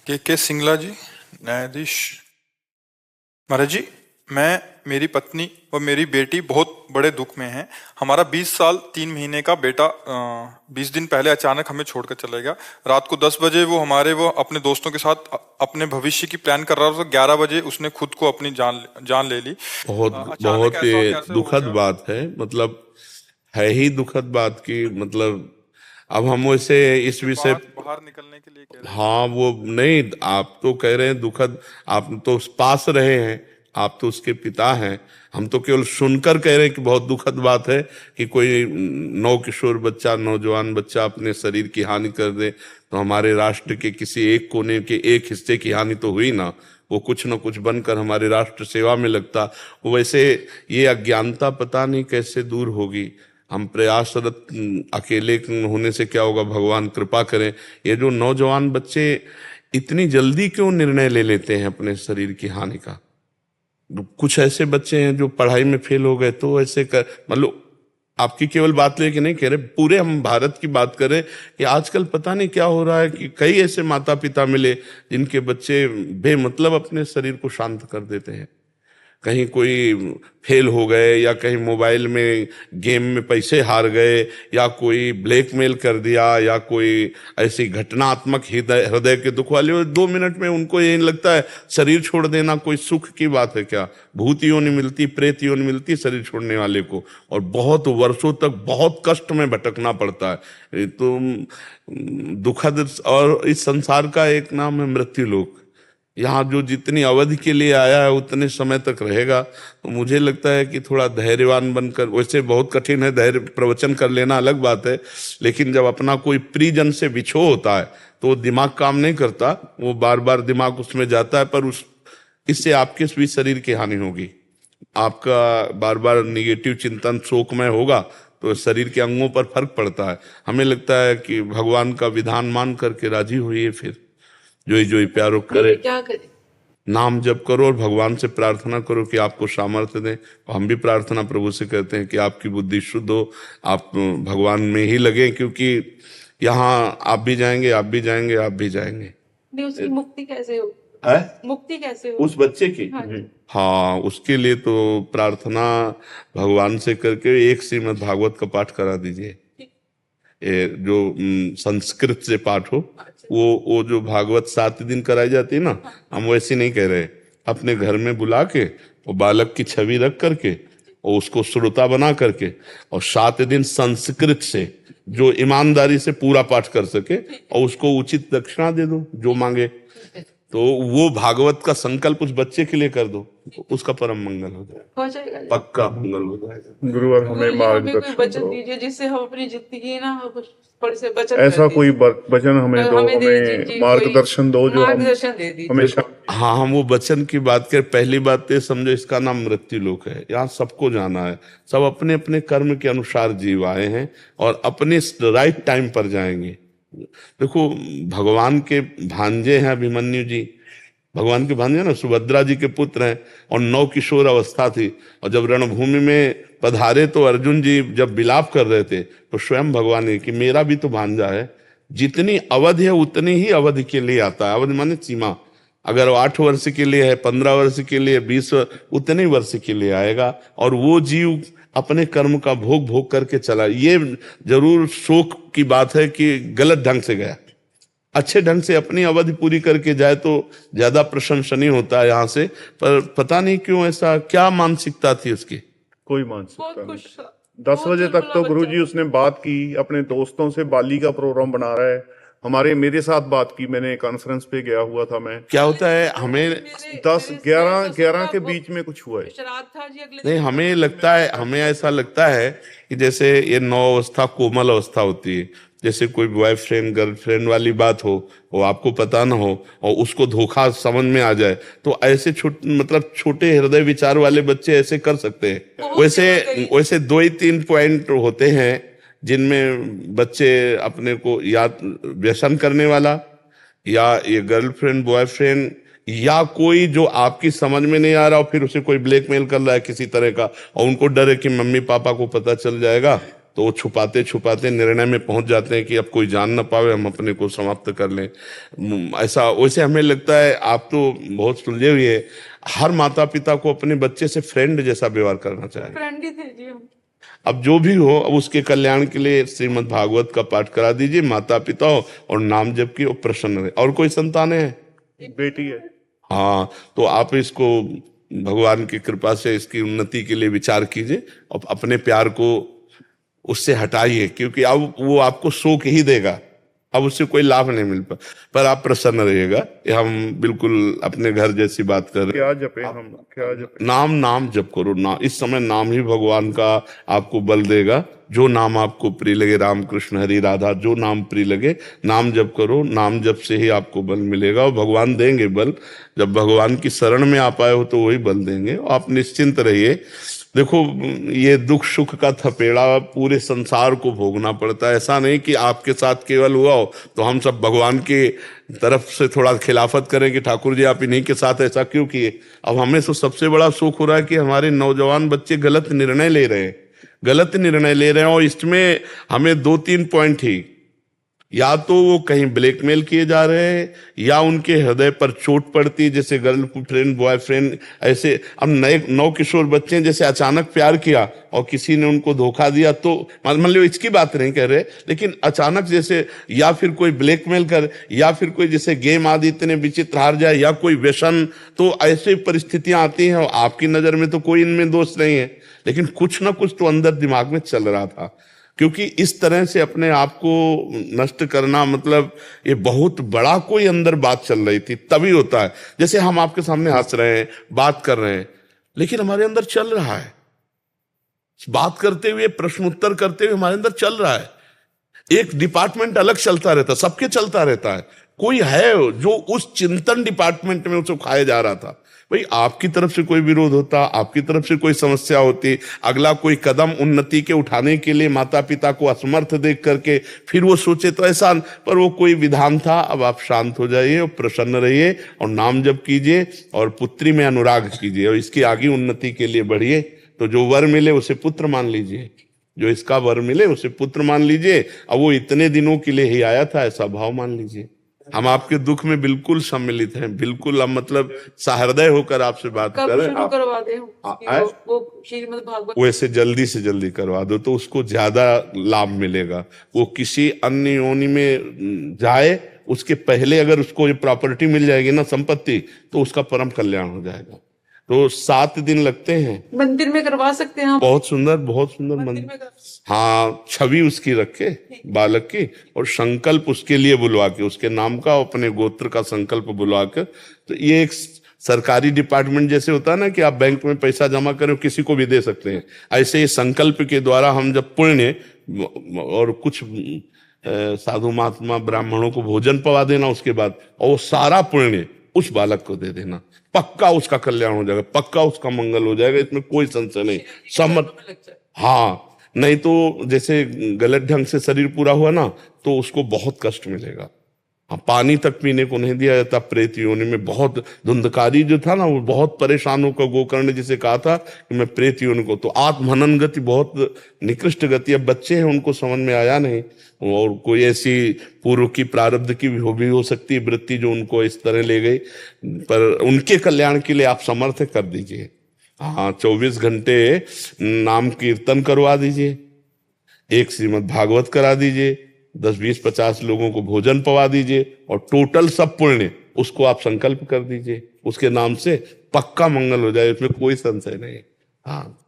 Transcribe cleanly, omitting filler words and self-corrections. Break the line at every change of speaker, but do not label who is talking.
के सिंगला जी, न्यायाधीश। महाराज जी, मैं, मेरी पत्नी और मेरी बेटी बहुत बड़े दुख में हैं। हमारा 20 साल 3 महीने का बेटा 20 दिन पहले अचानक हमें छोड़कर चला गया। रात को 10 बजे वो अपने दोस्तों के साथ अपने भविष्य की प्लान कर रहा था, तो 11 बजे उसने खुद को अपनी जान ले ली।
बहुत
अचानक
बहुत
ऐसा
ये
कैसे हो
दुखद
गया?
बात है। मतलब है ही दुखद बात की मतलब अब हम वैसे इस
से
विषय।
बाहर निकलने के लिए कह रहे थे।
हाँ वो नहीं, आप तो कह रहे हैं दुखद, आप तो पास रहे हैं, आप तो उसके पिता हैं। हम तो केवल सुनकर कह रहे हैं कि बहुत दुखद बात है कि कोई नौकिशोर बच्चा, नौजवान बच्चा अपने शरीर की हानि कर दे। तो हमारे राष्ट्र के किसी एक कोने के एक हिस्से की हानि तो हुई ना, वो कुछ न कुछ बनकर हमारे राष्ट्र सेवा में लगता। वैसे ये अज्ञानता पता नहीं कैसे दूर होगी। हम प्रयासरत, अकेले होने से क्या होगा, भगवान कृपा करें। ये जो नौजवान बच्चे इतनी जल्दी क्यों निर्णय ले लेते हैं अपने शरीर की हानि का। कुछ ऐसे बच्चे हैं जो पढ़ाई में फेल हो गए तो ऐसे कर, मतलब आपकी केवल बात लेके नहीं कह रहे, पूरे हम भारत की बात करें कि आजकल पता नहीं क्या हो रहा है कि कई ऐसे माता पिता मिले जिनके बच्चे बेमतलब अपने शरीर को शांत कर देते हैं। कहीं कोई फेल हो गए, या कहीं मोबाइल में गेम में पैसे हार गए, या कोई ब्लैकमेल कर दिया, या कोई ऐसी घटनात्मक हृदय हृदय के दुख वाले, 2 मिनट में उनको ये लगता है शरीर छोड़ देना कोई सुख की बात है क्या। भूत योनि मिलती, प्रेत योनि मिलती शरीर छोड़ने वाले को, और बहुत वर्षों तक बहुत कष्ट में भटकना पड़ता है। ये तो दुखद, और इस संसार का एक नाम है मृत्यु लोक। यहाँ जो जितनी अवधि के लिए आया है उतने समय तक रहेगा। तो मुझे लगता है कि थोड़ा धैर्यवान बनकर, वैसे बहुत कठिन है धैर्य, प्रवचन कर लेना अलग बात है, लेकिन जब अपना कोई प्रियजन से विछोह होता है तो वो दिमाग काम नहीं करता, वो बार बार दिमाग उसमें जाता है। पर उस इससे आपके भी शरीर की हानि होगी, आपका बार बार निगेटिव चिंतन शोकमय होगा, तो शरीर के अंगों पर फर्क पड़ता है। हमें लगता है कि भगवान का विधान मान करके राजी होइए, फिर जो ही प्यारो करे,
क्या करें?
नाम जप करो और भगवान से प्रार्थना करो कि आपको सामर्थ्य दें। और हम भी प्रार्थना प्रभु से करते हैं कि आपकी बुद्धि शुद्ध हो, आप भगवान में ही लगे, क्योंकि यहाँ आप भी जाएंगे, आप भी जाएंगे, आप भी जाएंगे।
नहीं, उसकी मुक्ति कैसे हो?
है
मुक्ति कैसे हो?
उस बच्चे की।
हाँ जी।
हाँ, उसके लिए तो प्रार्थना भगवान से करके एक श्रीमद् भागवत का पाठ करा दीजिए। जो संस्कृत से पाठ हो, वो जो भागवत 7 दिन कराई जाती है ना, हम वैसे नहीं कह रहे। अपने घर में बुला के और बालक की छवि रख करके और उसको श्रोता बना करके, और 7 दिन संस्कृत से जो ईमानदारी से पूरा पाठ कर सके, और उसको उचित दक्षिणा दे दो जो मांगे। तो वो भागवत का संकल्प उस बच्चे के लिए कर दो, उसका परम मंगल हो जाएगा,
हो जाएगा जी।
पक्का मंगल हो जाएगा।
गुरुवर हमें
गुरु जी, हमें कोई
मार्गदर्शन
वचन
दो।
दीजिए जिससे हम अपनी जिंदगी ना थोड़े से बचत
ऐसा
कर
कोई
दीजिए।
वचन हमें दो,
हमें दे दीजिए
हमें
जी,
मार्गदर्शन दो जो हम
मार्गदर्शन दे दीजिए।
हमेशा।
हाँ, हम वो वचन की बात करें, पहली बात तो समझो इसका नाम मृत्यु लोक है। यहाँ सबको जाना है, सब अपने अपने कर्म के अनुसार जीव आए हैं और अपने राइट टाइम पर जाएंगे। देखो, भगवान के भांजे हैं अभिमन्यु जी, भगवान के भांजे ना, सुभद्रा जी के पुत्र हैं, और 9 किशोर अवस्था थी। और जब रणभूमि में पधारे तो अर्जुन जी जब विलाप कर रहे थे तो स्वयं भगवान ने कि मेरा भी तो भांजा है, जितनी अवधि है उतनी ही अवधि के लिए आता है। अवधि माने सीमा, अगर वो 8 वर्ष के लिए है, 15 वर्ष के लिए, 20 उतने वर्ष के लिए आएगा। और वो जीव अपने कर्म का भोग भोग करके चला। ये जरूर शोक की बात है कि गलत ढंग से गया, अच्छे ढंग से अपनी अवधि पूरी करके जाए तो ज्यादा प्रशंसनीय होता है यहाँ से। पर पता नहीं क्यों ऐसा, क्या मानसिकता थी उसकी।
कोई
बहुत
मानसिकता नहीं।
खुश था।
10 बजे तक तो गुरुजी उसने बात की, अपने दोस्तों से बाली का प्रोग्राम बना रहा है। मेरे साथ बात की, मैंने कॉन्फ्रेंस पे गया हुआ था मैं।
क्या होता है, हमें
10-11 के बीच में कुछ हुआ है।
श्राद्ध था जी अगले
नहीं,
दिन।
हमें लगता है, हमें ऐसा लगता है कि जैसे ये 9 अवस्था कोमल अवस्था होती है। जैसे कोई बॉयफ्रेंड गर्लफ्रेंड वाली बात हो, वो आपको पता ना हो और उसको धोखा समझ में आ जाए, तो ऐसे छोटे हृदय विचार वाले बच्चे ऐसे कर सकते हैं। वैसे 2 ही 3 पॉइंट होते हैं जिनमें बच्चे अपने को, या व्यसन करने वाला, या ये गर्लफ्रेंड बॉयफ्रेंड, या कोई जो आपकी समझ में नहीं आ रहा और फिर उसे कोई ब्लैकमेल कर रहा है किसी तरह का, और उनको डर है कि मम्मी पापा को पता चल जाएगा तो वो छुपाते छुपाते निर्णय में पहुंच जाते हैं कि अब कोई जान ना पावे, हम अपने को समाप्त कर लें। ऐसा वैसे हमें लगता है, आप तो बहुत सुलझे हुए, हर माता पिता को अपने बच्चे से फ्रेंड जैसा व्यवहार करना चाहिए।
फ्रेंड ही थे जी हम।
अब जो भी हो, अब उसके कल्याण के लिए श्रीमद् भागवत का पाठ करा दीजिए, माता पिता हो और नाम जप की, वो प्रसन्न रहे। और कोई संतानें हैं?
एक बेटी है।
हाँ, तो आप इसको भगवान की कृपा से इसकी उन्नति के लिए विचार कीजिए और अपने प्यार को उससे हटाइए, क्योंकि अब वो आपको शोक ही देगा, अब उससे कोई लाभ नहीं मिल पा। पर आप प्रसन्न रहिएगा। ये हम बिल्कुल अपने घर जैसी बात कर रहे हैं।
क्या जपे हम, क्या जपे?
नाम जप करो ना, इस समय नाम ही भगवान का आपको बल देगा। जो नाम आपको प्रिय लगे, राम कृष्ण हरि राधा, जो नाम प्रिय लगे नाम जप करो। नाम जप से ही आपको बल मिलेगा और भगवान देंगे बल। जब भगवान की शरण में आप आए हो तो वही बल देंगे। आप निश्चिंत रहिए। देखो, ये दुख सुख का थपेड़ा पूरे संसार को भोगना पड़ता है। ऐसा नहीं कि आपके साथ केवल हुआ हो तो हम सब भगवान की तरफ से थोड़ा खिलाफत करें कि ठाकुर जी आप इन्हीं के साथ ऐसा क्यों किए। अब हमें तो सबसे बड़ा सुख हो रहा है कि हमारे नौजवान बच्चे गलत निर्णय ले रहे हैं और इसमें हमें 2-3 पॉइंट ही, या तो वो कहीं ब्लैकमेल किए जा रहे हैं या उनके हृदय पर चोट पड़ती, जैसे गर्लफ्रेंड बॉयफ्रेंड ऐसे। अब नए नवकिशोर बच्चे जैसे अचानक प्यार किया और किसी ने उनको धोखा दिया, तो मान लो इसकी बात नहीं कर रहे, लेकिन अचानक जैसे, या फिर कोई ब्लैकमेल कर, या फिर कोई जैसे गेम आदि इतने विचित्र हार जाए, या कोई व्यसन, तो ऐसी परिस्थितियां आती हैं। और आपकी नजर में तो कोई इनमें दोष नहीं है, लेकिन कुछ ना कुछ तो अंदर दिमाग में चल रहा था। क्योंकि इस तरह से अपने आप को नष्ट करना, मतलब ये बहुत बड़ा कोई अंदर बात चल रही थी, तभी होता है। जैसे हम आपके सामने हंस रहे हैं, बात कर रहे हैं, लेकिन हमारे अंदर चल रहा है, बात करते हुए, प्रश्न उत्तर करते हुए हमारे अंदर चल रहा है। एक डिपार्टमेंट अलग चलता रहता, सबके चलता रहता है। कोई है जो उस चिंतन डिपार्टमेंट में उसको खाया जा रहा था। भाई, आपकी तरफ से कोई विरोध होता, आपकी तरफ से कोई समस्या होती, अगला कोई कदम उन्नति के उठाने के लिए माता पिता को असमर्थ देख करके फिर वो सोचे तो ऐसा, पर वो कोई विधान था। अब आप शांत हो जाइए और प्रसन्न रहिए और नाम जप कीजिए और पुत्री में अनुराग कीजिए और इसकी आगे उन्नति के लिए बढ़िए। तो जो वर मिले उसे पुत्र मान लीजिए, जो इसका वर मिले उसे पुत्र मान लीजिए। अब वो इतने दिनों के लिए ही आया था, ऐसा भाव मान लीजिए। हम आपके दुख में बिल्कुल सम्मिलित हैं, बिल्कुल। हम मतलब सहृदय होकर आपसे बात कर रहे हैं।
शुरू करवा दे वो श्रीमद् भागवत,
वैसे जल्दी से जल्दी करवा दो तो उसको ज्यादा लाभ मिलेगा। वो किसी अन्य योनि में जाए, उसके पहले अगर उसको ये प्रॉपर्टी मिल जाएगी ना, संपत्ति, तो उसका परम कल्याण हो जाएगा। तो 7 दिन लगते हैं।
मंदिर में करवा सकते हैं।
बहुत सुंदर मंदिर। हाँ, छवि उसकी रखे बालक की और संकल्प उसके लिए बुलवा के, उसके नाम का, अपने गोत्र का संकल्प बुलवा कर। तो ये एक सरकारी डिपार्टमेंट जैसे होता है ना कि आप बैंक में पैसा जमा करें, किसी को भी दे सकते हैं, ऐसे ही संकल्प के द्वारा हम जब पुण्य और कुछ साधु महात्मा ब्राह्मणों को भोजन पवा देना उसके बाद, और वो सारा पुण्य उस बालक को दे देना, पक्का उसका कल्याण हो जाएगा, पक्का उसका मंगल हो जाएगा, इसमें कोई संशय नहीं। समझ? हाँ, नहीं तो जैसे गलत ढंग से शरीर पूरा हुआ ना तो उसको बहुत कष्ट मिलेगा। हाँ, पानी तक पीने को नहीं दिया जाता प्रेत योनि में। बहुत धुंधकारी जो था ना, वो बहुत परेशान होकर गोकर्ण जिसे कहा था कि मैं प्रेत योनि को, तो आत्महनन गति बहुत निकृष्ट गति। अब बच्चे हैं, उनको समझ में आया नहीं, और कोई ऐसी पूर्व की प्रारब्ध की भी हो सकती है वृत्ति जो उनको इस तरह ले गई। पर उनके कल्याण के लिए आप समर्थ कर दीजिए। हाँ, 24 घंटे नाम कीर्तन करवा दीजिए, एक श्रीमद् भागवत करा दीजिए, 10, 20, 50 लोगों को भोजन पवा दीजिए और टोटल सब पुण्य उसको आप संकल्प कर दीजिए उसके नाम से, पक्का मंगल हो जाए, उसमें कोई संशय नहीं। हाँ।